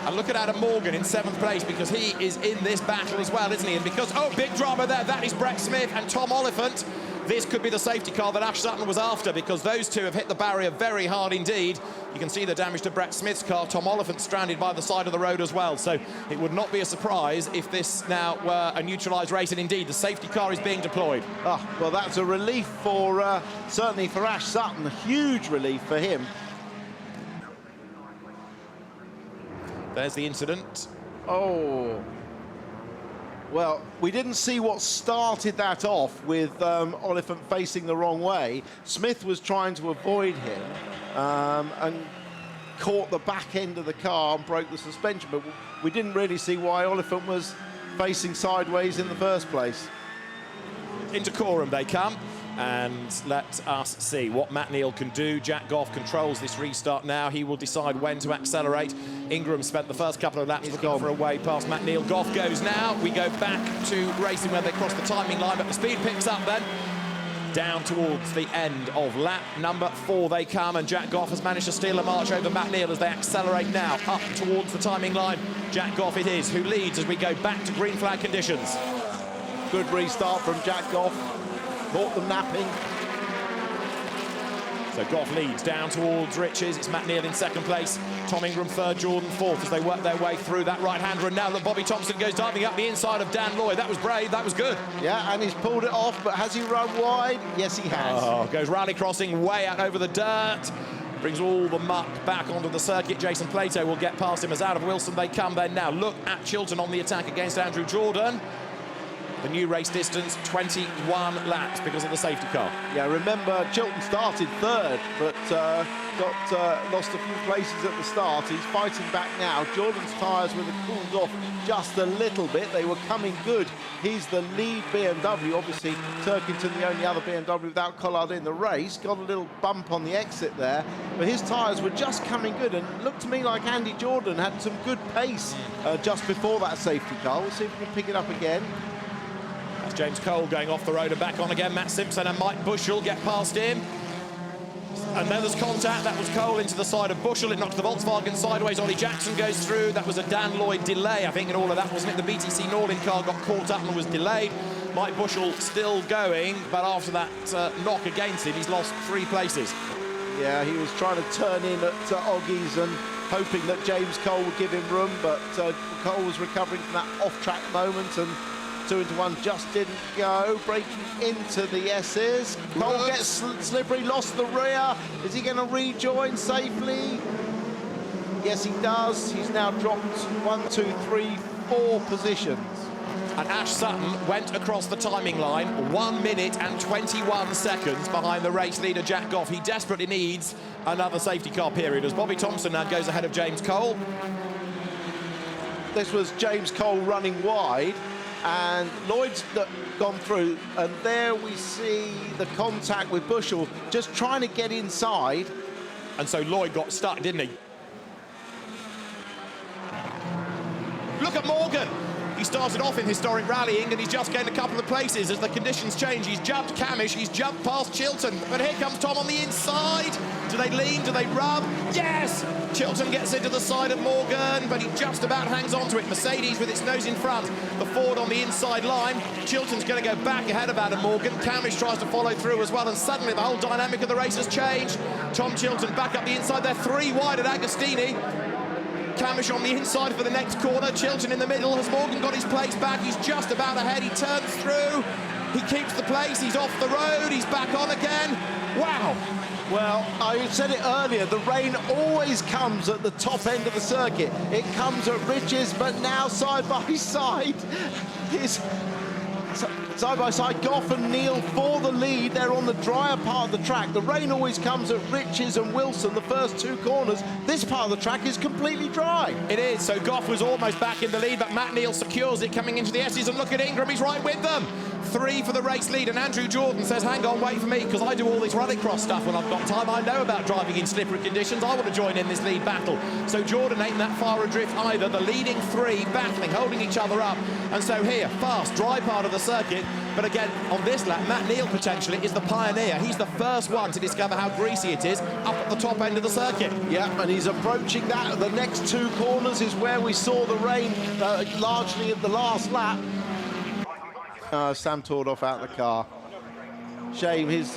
[SPEAKER 4] And look at Adam Morgan in 7th place, because he is in this battle as well, isn't he? And because, big drama there, that is Brett Smith and Tom Oliphant. This could be the safety car that Ash Sutton was after, because those two have hit the barrier very hard indeed. You can see the damage to Brett Smith's car. Tom Oliphant stranded by the side of the road as well. So it would not be a surprise if this now were a neutralised race, and indeed the safety car is being deployed.
[SPEAKER 5] Well, that's a relief for, certainly for Ash Sutton, a huge relief for him.
[SPEAKER 4] There's the incident.
[SPEAKER 5] Well, we didn't see what started that off with Oliphant facing the wrong way. Smith was trying to avoid him and caught the back end of the car and broke the suspension, but we didn't really see why Oliphant was facing sideways in the first place.
[SPEAKER 4] Into Coram they come, and let us see what Matt Neal can do. Jack Goff controls this restart now. He will decide when to accelerate. Ingram spent the first couple of laps looking for a way past Matt Neal. Goff goes now. We go back to racing where they cross the timing line, but the speed picks up then. Down towards the end of lap number 4 they come, and Jack Goff has managed to steal a march over Matt Neal as they accelerate now up towards the timing line. Jack Goff it is who leads as we go back to green flag conditions.
[SPEAKER 5] Good restart from Jack Goff. Caught them napping.
[SPEAKER 4] So Goff leads down towards Riches. It's Matt Neal in 2nd place. Tom Ingram 3rd, Jordan 4th as they work their way through that right-hander. And now look, Bobby Thompson goes diving up the inside of Dan Lloyd. That was brave, that was good.
[SPEAKER 5] Yeah, and he's pulled it off, but has he run wide? Yes, he has.
[SPEAKER 4] Goes rally crossing way out over the dirt. Brings all the muck back onto the circuit. Jason Plato will get past him as out of Wilson they come then. Now look at Chilton on the attack against Andrew Jordan. The new race distance, 21 laps because of the safety car.
[SPEAKER 5] Yeah, remember, Chilton started 3rd, but lost a few places at the start. He's fighting back now. Jordan's tyres would have cooled off just a little bit. They were coming good. He's the lead BMW. Obviously, Turkington, the only other BMW without Collard in the race, got a little bump on the exit there. But his tyres were just coming good, and it looked to me like Andy Jordan had some good pace just before that safety car. We'll see if we can pick it up again.
[SPEAKER 4] That's James Cole going off the road and back on again. Matt Simpson and Mike Bushell get past him. And then there's contact. That was Cole into the side of Bushell. It knocked the Volkswagen sideways. Ollie Jackson goes through. That was a Dan Lloyd delay, I think, in all of that, wasn't it? The BTC Norlin car got caught up and was delayed. Mike Bushell still going, but after that knock against him, he's lost 3 places.
[SPEAKER 5] Yeah, he was trying to turn in at Oggies and hoping that James Cole would give him room, but Cole was recovering from that off-track moment and 2 into 1 just didn't go. Breaking into the S's. Cole gets slippery, lost the rear. Is he going to rejoin safely? Yes, he does. He's now dropped 1, 2, 3, 4 positions.
[SPEAKER 4] And Ash Sutton went across the timing line 1 minute and 21 seconds behind the race leader Jack Goff. He desperately needs another safety car period as Bobby Thompson now goes ahead of James Cole.
[SPEAKER 5] This was James Cole running wide, and Lloyd's gone through, and there we see the contact with Bushell just trying to get inside.
[SPEAKER 4] And so Lloyd got stuck, didn't he? Look at Morgan. He started off in historic rallying and he's just gained a couple of places as the conditions change. He's jumped Camish, he's jumped past Chilton, but here comes Tom on the inside. Do they lean, do they rub? Yes! Chilton gets into the side of Morgan, but he just about hangs on to it. Mercedes with its nose in front. The Ford on the inside line. Chilton's going to go back ahead of Adam Morgan. Camish tries to follow through as well, and suddenly the whole dynamic of the race has changed. Tom Chilton back up the inside. They're 3 wide at Agostini. Camish on the inside for the next corner. Chilton in the middle. Has Morgan got his place back? He's just about ahead. He turns through. He keeps the place. He's off the road. He's back on again. Wow.
[SPEAKER 5] Well, I said it earlier, the rain always comes at the top end of the circuit. It comes at ridges, but now side by side. Side by side, Goff and Neil for the lead. They're on the drier part of the track. The rain always comes at Riches and Wilson, the first 2 corners. This part of the track is completely dry.
[SPEAKER 4] It is, so Goff was almost back in the lead, but Matt Neal secures it coming into the S's, and look at Ingram, he's right with them. 3 for the race lead, and Andrew Jordan says, hang on, wait for me, because I do all this rallycross stuff when I've got time. I know about driving in slippery conditions. I want to join in this lead battle. So Jordan ain't that far adrift either. The leading 3 battling, holding each other up. And so here, fast, dry part of the circuit. But again, on this lap, Matt Neal potentially is the pioneer. He's the first one to discover how greasy it is up at the top end of the circuit.
[SPEAKER 5] Yeah, and he's approaching that. The next 2 corners is where we saw the rain largely at the last lap. Sam toured off out of the car. Shame his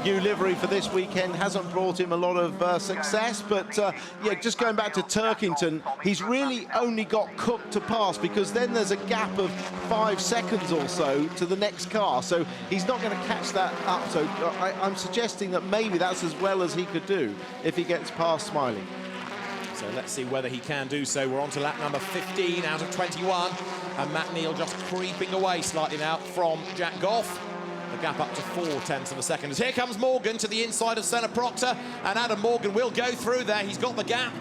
[SPEAKER 5] new livery for this weekend hasn't brought him a lot of success, but yeah, just going back to Turkington, he's really only got Cook to pass, because then there's a gap of 5 seconds or so to the next car, so he's not going to catch that up. So I'm suggesting that maybe that's as well as he could do if he gets past Smiley.
[SPEAKER 4] So let's see whether he can do so. We're on to lap number 15 out of 21. And Matt Neal just creeping away slightly now from Jack Goff. The gap up to 0.4 of a second. As here comes Morgan to the inside of Senna Proctor. And Adam Morgan will go through there. He's got the gap.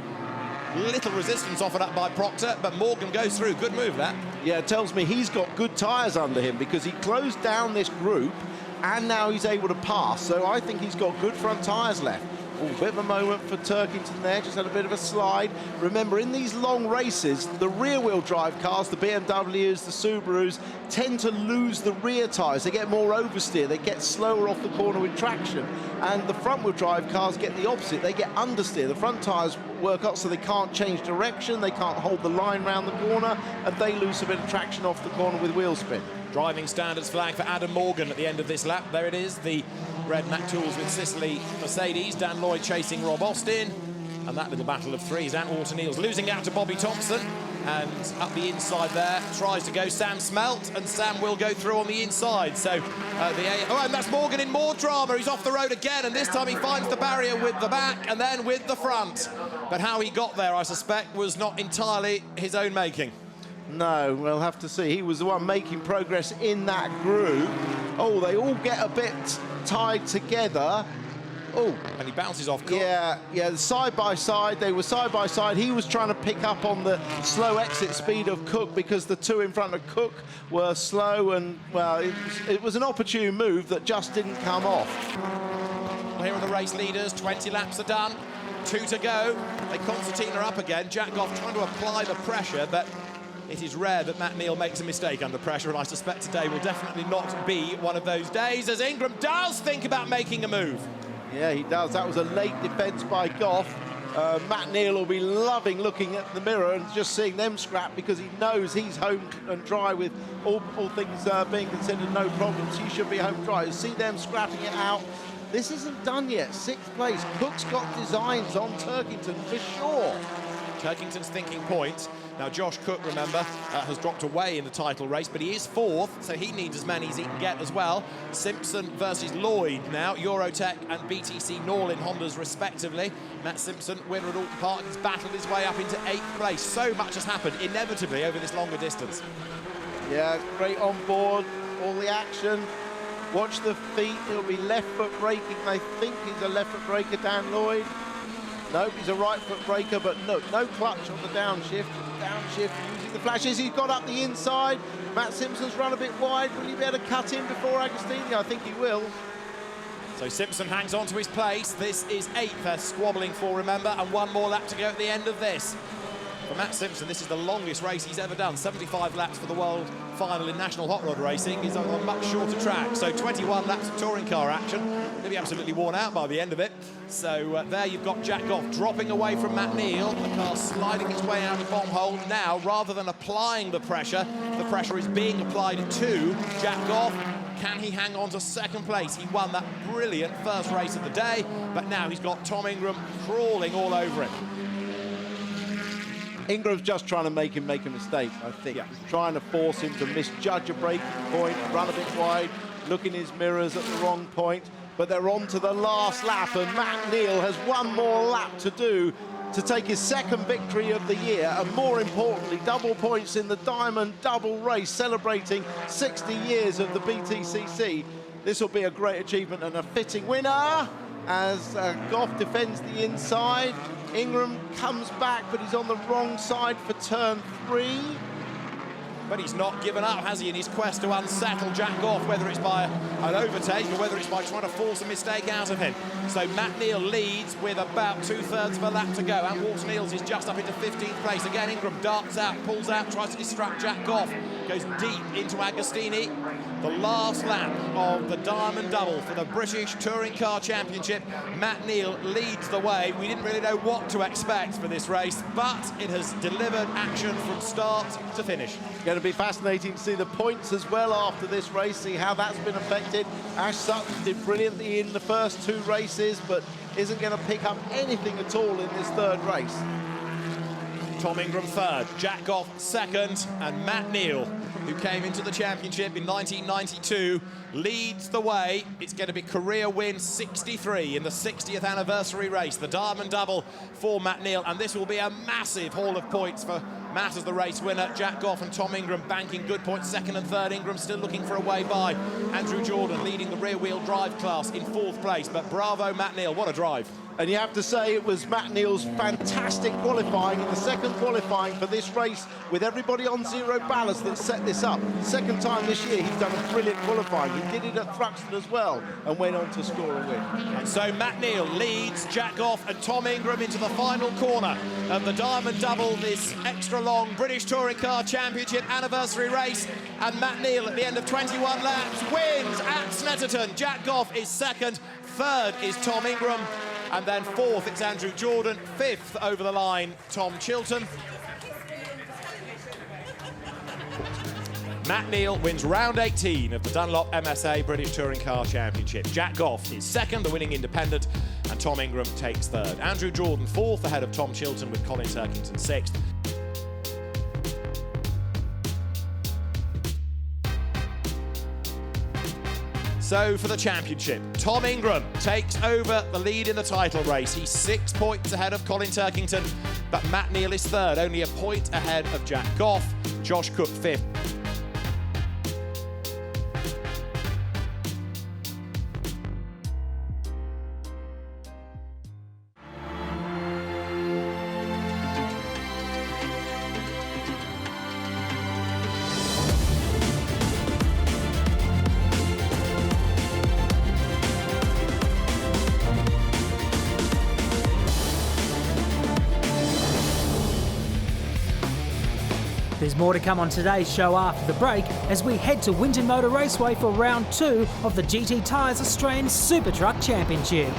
[SPEAKER 4] Little resistance offered up by Proctor, but Morgan goes through. Good move, that.
[SPEAKER 5] Yeah, it tells me he's got good tyres under him, because he closed down this group and now he's able to pass. So I think he's got good front tyres left. Oh, bit of a moment for Turkington there, just had a bit of a slide. Remember, in these long races, the rear-wheel drive cars, the BMWs, the Subarus, tend to lose the rear tyres. They get more oversteer, they get slower off the corner with traction. And the front-wheel drive cars get the opposite, they get understeer. The front tyres work up so they can't change direction, they can't hold the line round the corner, and they lose a bit of traction off the corner with wheel spin.
[SPEAKER 4] Driving standards flag for Adam Morgan at the end of this lap. There it is, the red Mac Tools with Sicily Mercedes. Dan Lloyd chasing Rob Austin. And that little battle of 3 is Ant Walton-Eels losing out to Bobby Thompson. And up the inside there, tries to go Sam Smelt, and Sam will go through on the inside. So, and that's Morgan in more drama. He's off the road again, and this time he finds the barrier with the back and then with the front. But how he got there, I suspect, was not entirely his own making.
[SPEAKER 5] No, we'll have to see. He was the one making progress in that group. Oh, they all get a bit tied together. Oh,
[SPEAKER 4] and he bounces off Cook.
[SPEAKER 5] Yeah, side by side. They were side by side. He was trying to pick up on the slow exit speed of Cook, because the 2 in front of Cook were slow, and, well, it was an opportune move that just didn't come off.
[SPEAKER 4] Here are the race leaders. 20 laps are done. 2 to go. They concertina up again. Jack Goff trying to apply the pressure, but it is rare that Matt Neal makes a mistake under pressure, and I suspect today will definitely not be one of those days, as Ingram does think about making a move.
[SPEAKER 5] Yeah, he does. That was a late defence by Goff. Matt Neal will be loving looking at the mirror and just seeing them scrap, because he knows he's home and dry with all things being considered, no problems. He should be home dry. You see them scrapping it out. This isn't done yet. 6th place. Cook's got designs on Turkington for sure.
[SPEAKER 4] Turkington's thinking points. Now, Josh Cook, remember, has dropped away in the title race, but he is fourth, so he needs as many as he can get as well. Simpson versus Lloyd now, Eurotech and BTC Norlin Hondas respectively. Matt Simpson, winner at Alton Park, has battled his way up into 8th place. So much has happened, inevitably, over this longer distance.
[SPEAKER 5] Yeah, great on board, all the action. Watch the feet, he'll be left foot braking. They think he's a left foot braker, Dan Lloyd. Nope, he's a right foot braker, but look, no clutch on the downshift. Downshift using the flashes. He's got up the inside. Matt Simpson's run a bit wide. Will he be able to cut in before Agostini? I think he will.
[SPEAKER 4] So Simpson hangs on to his place. This is 8th, they're squabbling for, remember, and one more lap to go at the end of this. For Matt Simpson, this is the longest race he's ever done. 75 laps for the world final in national hot rod racing. He's on a much shorter track. So 21 laps of touring car action. He'll be absolutely worn out by the end of it. So there you've got Jack Goff dropping away from Matt Neal. The car sliding its way out of the bomb hole. Now, rather than applying the pressure is being applied to Jack Goff. Can he hang on to second place? He won that brilliant first race of the day, but now he's got Tom Ingram crawling all over him.
[SPEAKER 5] Ingram's just trying to make him make a mistake, I think.
[SPEAKER 4] Yeah.
[SPEAKER 5] He's trying to force him to misjudge a braking point, run a bit wide, look in his mirrors at the wrong point. But they're on to the last lap, and Matt Neal has one more lap to do to take his second victory of the year, and more importantly, double points in the Diamond Double race, celebrating 60 years of the BTCC. This will be a great achievement and a fitting winner as Goff defends the inside. Ingram comes back, but he's on the wrong side for turn 3.
[SPEAKER 4] But he's not given up, has he, in his quest to unsettle Jack Goff, whether it's by an overtake or whether it's by trying to force a mistake out of him. So Matt Neal leads with about 2/3 of a lap to go, and Walter Neals is just up into 15th place. Again, Ingram darts out, pulls out, tries to distract Jack Goff, goes deep into Agostini. The last lap of the Diamond Double for the British Touring Car Championship. Matt Neal leads the way. We didn't really know what to expect for this race, but it has delivered action from start to finish.
[SPEAKER 5] Going to be fascinating to see the points as well after this race, see how that's been affected. Ash Sutton did brilliantly in the first 2 races, but isn't going to pick up anything at all in this 3rd race.
[SPEAKER 4] Tom Ingram 3rd, Jack Goff 2nd, and Matt Neal, who came into the championship in 1992, leads the way. It's going to be career win 63 in the 60th anniversary race, the Diamond Double for Matt Neal, and this will be a massive haul of points for Matt as the race winner. Jack Goff and Tom Ingram banking good points, 2nd and 3rd. Ingram still looking for a way by. Andrew Jordan leading the rear-wheel drive class in 4th place, but bravo Matt Neal, what a drive.
[SPEAKER 5] And you have to say it was Matt Neal's fantastic qualifying in the 2nd qualifying for this race with everybody on 0 ballast that set this up. 2nd time this year he's done a brilliant qualifying. He did it at Thruxton as well and went on to score a win.
[SPEAKER 4] And so Matt Neal leads Jack Goff and Tom Ingram into the final corner of the Diamond Double, this extra long British Touring Car Championship anniversary race. And Matt Neal at the end of 21 laps wins at Snetterton. Jack Goff is 2nd, 3rd is Tom Ingram. And then 4th, it's Andrew Jordan. 5th over the line, Tom Chilton. Matt Neal wins round 18 of the Dunlop MSA British Touring Car Championship. Jack Goff is 2nd, the winning independent, and Tom Ingram takes 3rd. Andrew Jordan 4th, ahead of Tom Chilton, with Colin Turkington 6th. So for the championship, Tom Ingram takes over the lead in the title race. He's 6 points ahead of Colin Turkington, but Matt Neal is 3rd, only a point ahead of Jack Goff. Josh Cook 5th.
[SPEAKER 2] There's more to come on today's show after the break as we head to Winton Motor Raceway for round 2 of the GT Tyres Australian Super Truck Championship.